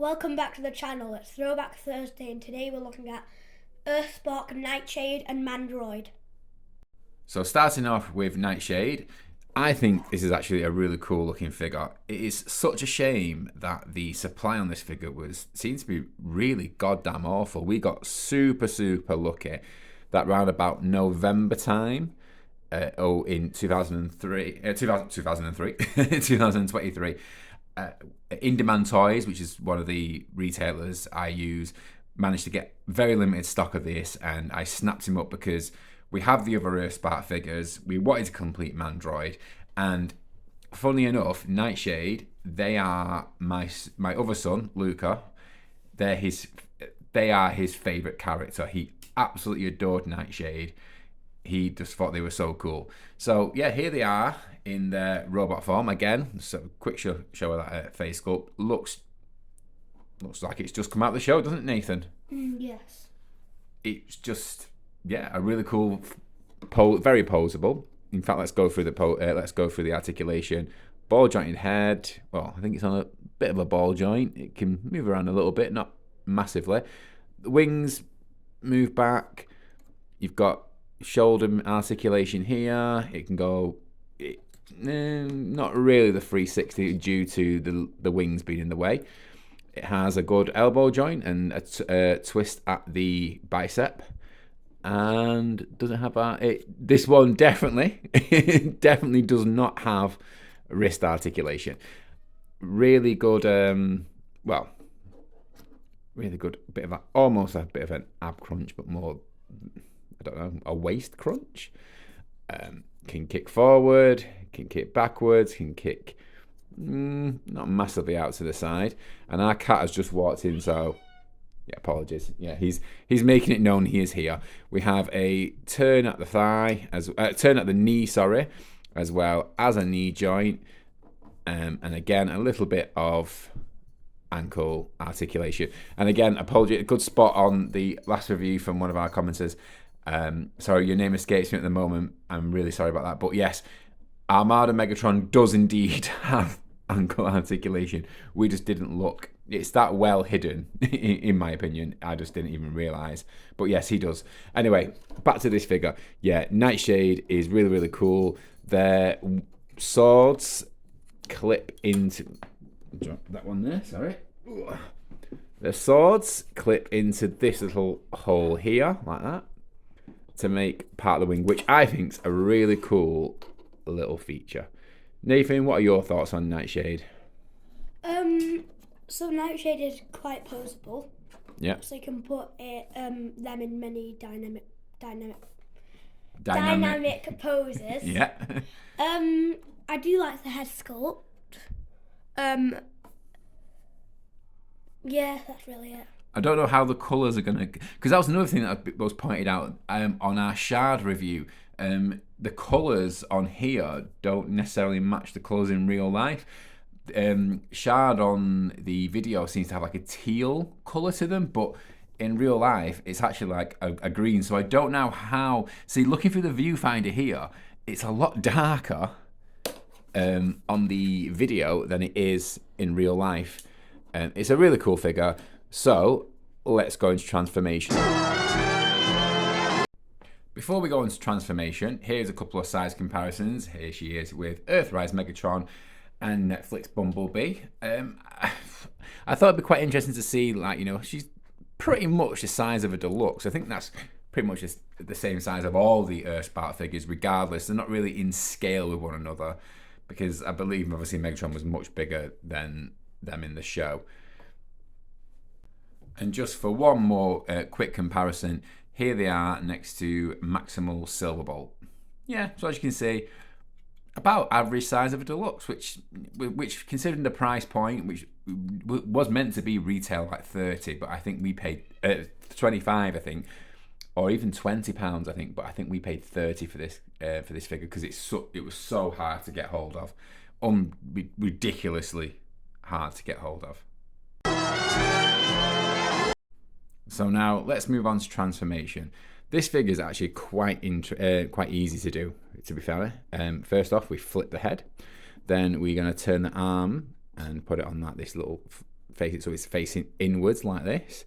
Welcome back to the channel. It's Throwback Thursday, and today we're looking at Earthspark, Nightshade and Mandroid. So starting off with Nightshade, I think this is actually a really cool looking figure. It is such a shame that the supply on this figure seems to be really goddamn awful. We got super lucky that round about November time, in 2023, In Demand Toys, which is one of the retailers I use, managed to get very limited stock of this, and I snapped him up because we have the other Earthspark figures. We wanted to complete Mandroid, and funnily enough, Nightshade, they are my other son, Luca. They are his favourite character. He absolutely adored Nightshade. He just thought they were so cool. So yeah, here they are in their robot form again. So quick show of that face sculpt. Looks like it's just come out of the show, doesn't it, Nathan? Yes. It's just, yeah, a really cool, very poseable. In fact, let's go through the articulation. Ball jointed head. Well, I think it's on a bit of a ball joint. It can move around a little bit, not massively. The wings move back. You've got shoulder articulation here. It can go, not really the 360 due to the wings being in the way. It has a good elbow joint and a twist at the bicep. And doesn't have this one definitely does not have wrist articulation. Really good, really good bit of almost a bit of an ab crunch, but more, I don't know, a waist crunch. Can kick forward, can kick backwards, can kick not massively out to the side. And our cat has just walked in, so yeah, apologies. Yeah, he's making it known he is here. We have a turn at the thigh, turn at the knee, sorry, as well as a knee joint, and again a little bit of ankle articulation. And again, apology, a good spot on the last review from one of our commenters. Sorry, your name escapes me at the moment. I'm really sorry about that. But yes, Armada Megatron does indeed have ankle articulation. We just didn't look. It's that well hidden, in my opinion. I just didn't even realise. But yes, he does. Anyway, back to this figure. Yeah, Nightshade is really cool. Their swords clip into... Drop that one there, sorry. The swords clip into this little hole here, like that, to make part of the wing, which I think is a really cool little feature. Nathan, what are your thoughts on Nightshade? So Nightshade is quite poseable. Yeah. So you can put them in many dynamic poses. Yeah. I do like the head sculpt. Yeah, that's really it. I don't know how the colours are going to... Because that was another thing that was pointed out on our Shard review. The colours on here don't necessarily match the colours in real life. Shard on the video seems to have like a teal colour to them, but in real life it's actually like a green. So I don't know how... See, looking through the viewfinder here, it's a lot darker on the video than it is in real life. It's a really cool figure. So let's go into transformation. Before we go into transformation, here's a couple of size comparisons. Here she is with Earthrise Megatron and Netflix Bumblebee. I thought it'd be quite interesting to see, like, you know, she's pretty much the size of a deluxe. I think that's pretty much the same size of all the Earthspark figures, regardless. They're not really in scale with one another, because I believe obviously Megatron was much bigger than them in the show. And just for one more quick comparison, here they are next to Maximal Silverbolt. Yeah, so as you can see, about average size of a deluxe, which considering the price point, which was meant to be retail like 30, but I think we paid 25, I think, or even £20, I think. But I think we paid 30 for this figure because it was so hard to get hold of, ridiculously hard to get hold of. So now let's move on to transformation. This figure is actually quite easy to do, to be fair. First off, we flip the head. Then we're going to turn the arm and put it on this little face it so it's facing inwards like this.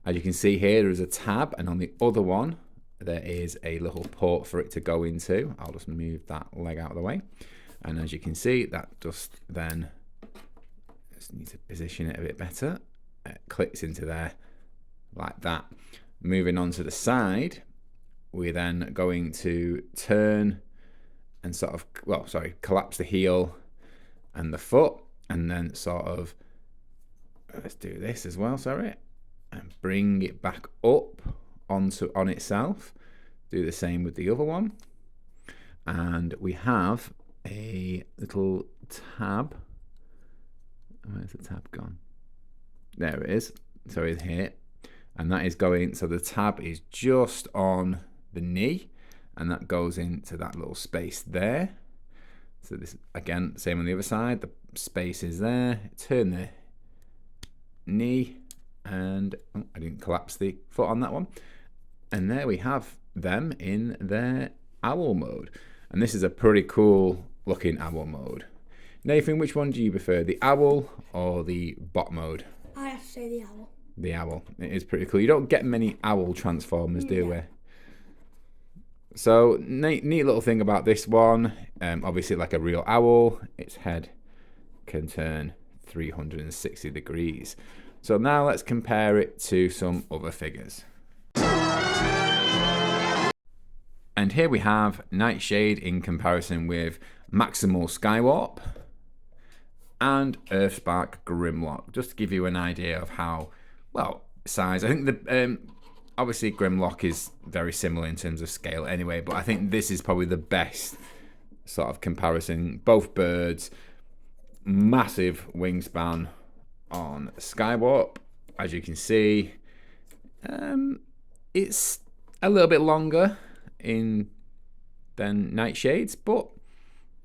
As you can see here, there is a tab, and on the other one, there is a little port for it to go into. I'll just move that leg out of the way. And as you can see, that just then, just need to position it a bit better. It clicks into there like that. Moving on to the side, we're then going to turn and sort of, collapse the heel and the foot, and then sort of, let's do this as well, and bring it back up on itself. Do the same with the other one. And we have a little tab. Where's the tab gone? There it is. So it's here. And that is going, so the tab is just on the knee, and that goes into that little space there. So this, again, same on the other side. The space is there. Turn the knee, and I didn't collapse the foot on that one. And there we have them in their owl mode. And this is a pretty cool looking owl mode. Nathan, which one do you prefer, the owl or the bot mode? I have to say the owl. The owl. It is pretty cool. You don't get many owl transformers, do we? So, neat little thing about this one. Obviously, like a real owl, its head can turn 360 degrees. So now let's compare it to some other figures. And here we have Nightshade in comparison with Maximal Skywarp and Earthspark Grimlock, just to give you an idea of how, well, size. I think the obviously Grimlock is very similar in terms of scale anyway, but I think this is probably the best sort of comparison. Both birds, massive wingspan on Skywarp, as you can see. It's a little bit longer than Nightshade's, but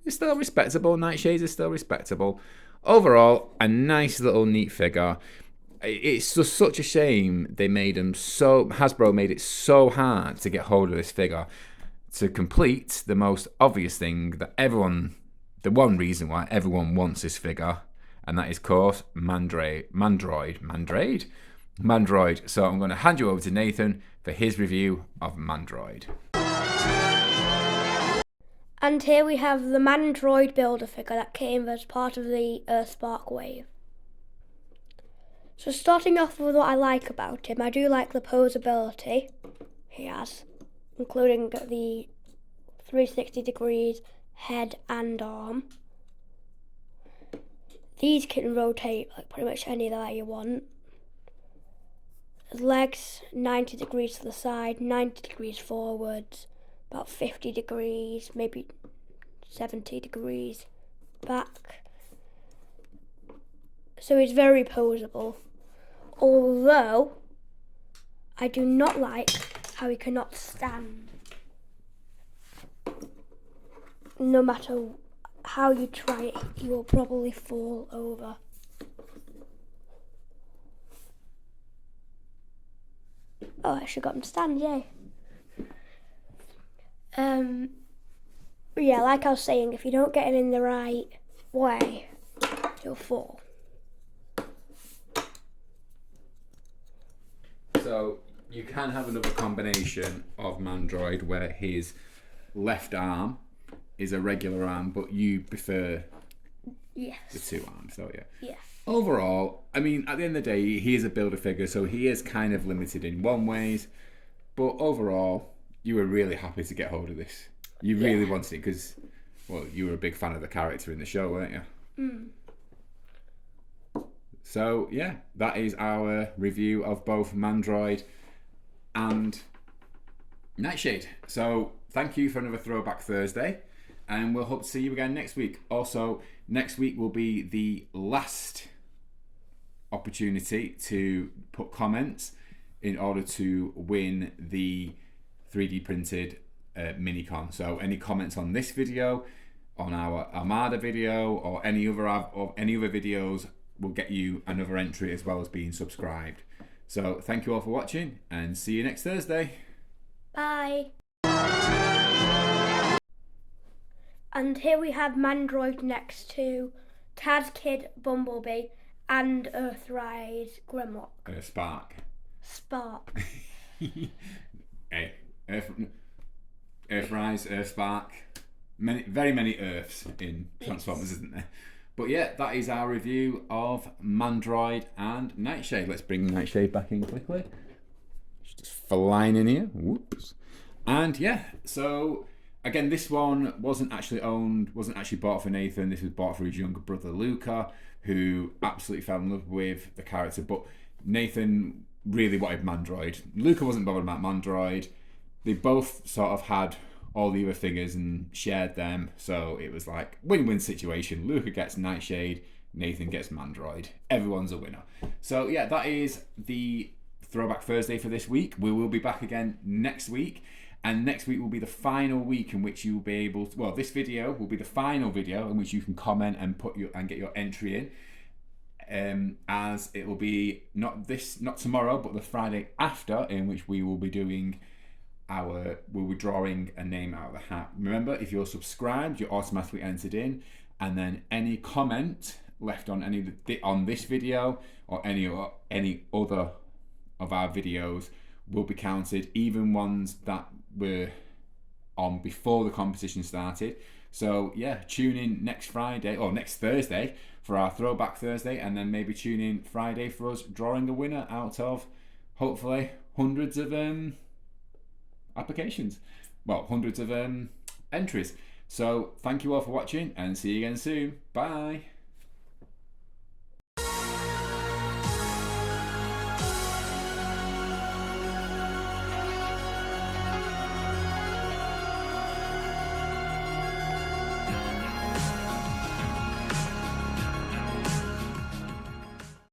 it's still respectable. Nightshade's is still respectable. Overall, a nice little neat figure. It's just such a shame they made them so, Hasbro made it so hard to get hold of this figure to complete the most obvious thing that everyone, the one reason why everyone wants this figure, and that is, of course, Mandroid. So I'm going to hand you over to Nathan for his review of Mandroid. And here we have the Mandroid builder figure that came as part of the Earthspark wave. So starting off with what I like about him, I do like the posability he has, including the 360 degrees head and arm. These can rotate like pretty much any that you want. His legs 90 degrees to the side, 90 degrees forwards, about 50 degrees, maybe 70 degrees back. So he's very posable. Although I do not like how he cannot stand. No matter how you try it, you will probably fall over. Oh, I actually got him to stand, yay. Yeah, like I was saying, if you don't get him in the right way, you'll fall. So you can have another combination of Mandroid where his left arm is a regular arm, but you prefer the two arms, don't you? Yeah. Overall, I mean, at the end of the day, he is a builder figure, so he is kind of limited in one ways, but overall, you were really happy to get hold of this. You really wanted it because, well, you were a big fan of the character in the show, weren't you? So, yeah, that is our review of both Mandroid and Nightshade. So, thank you for another Throwback Thursday, and we'll hope to see you again next week. Also, next week will be the last opportunity to put comments in order to win the 3D printed minicon. So, any comments on this video, on our Armada video, or any other videos, will get you another entry as well as being subscribed. So thank you all for watching, and see you next Thursday. Bye. And here we have Mandroid next to Taz Kid Bumblebee and Earthrise Grimlock. Spark. Spark. Earthrise, Earthspark. Very many Earths in Transformers, isn't there? But yeah, that is our review of Mandroid and Nightshade. Let's bring Nightshade back in quickly. She's just flying in here. Whoops. And yeah, so again, this one wasn't actually bought for Nathan. This was bought for his younger brother Luca, who absolutely fell in love with the character. But Nathan really wanted Mandroid. Luca wasn't bothered about Mandroid. They both sort of had all the other figures and shared them, so it was like win-win situation. Luca gets Nightshade, Nathan gets Mandroid. Everyone's a winner. So yeah, that is the Throwback Thursday for this week. We will be back again next week, and next week will be the final week in which you will be able to, well, this video will be the final video in which you can comment and get your entry in. As it will be not tomorrow, but the Friday after, in which we will be doing we'll be drawing a name out of the hat. Remember, if you're subscribed, you're automatically entered in, and then any comment left on on this video or any other of our videos will be counted, even ones that were on before the competition started. So yeah, tune in next Thursday for our Throwback Thursday, and then maybe tune in Friday for us drawing a winner out of hopefully hundreds of hundreds of entries. So thank you all for watching, and see you again soon. Bye.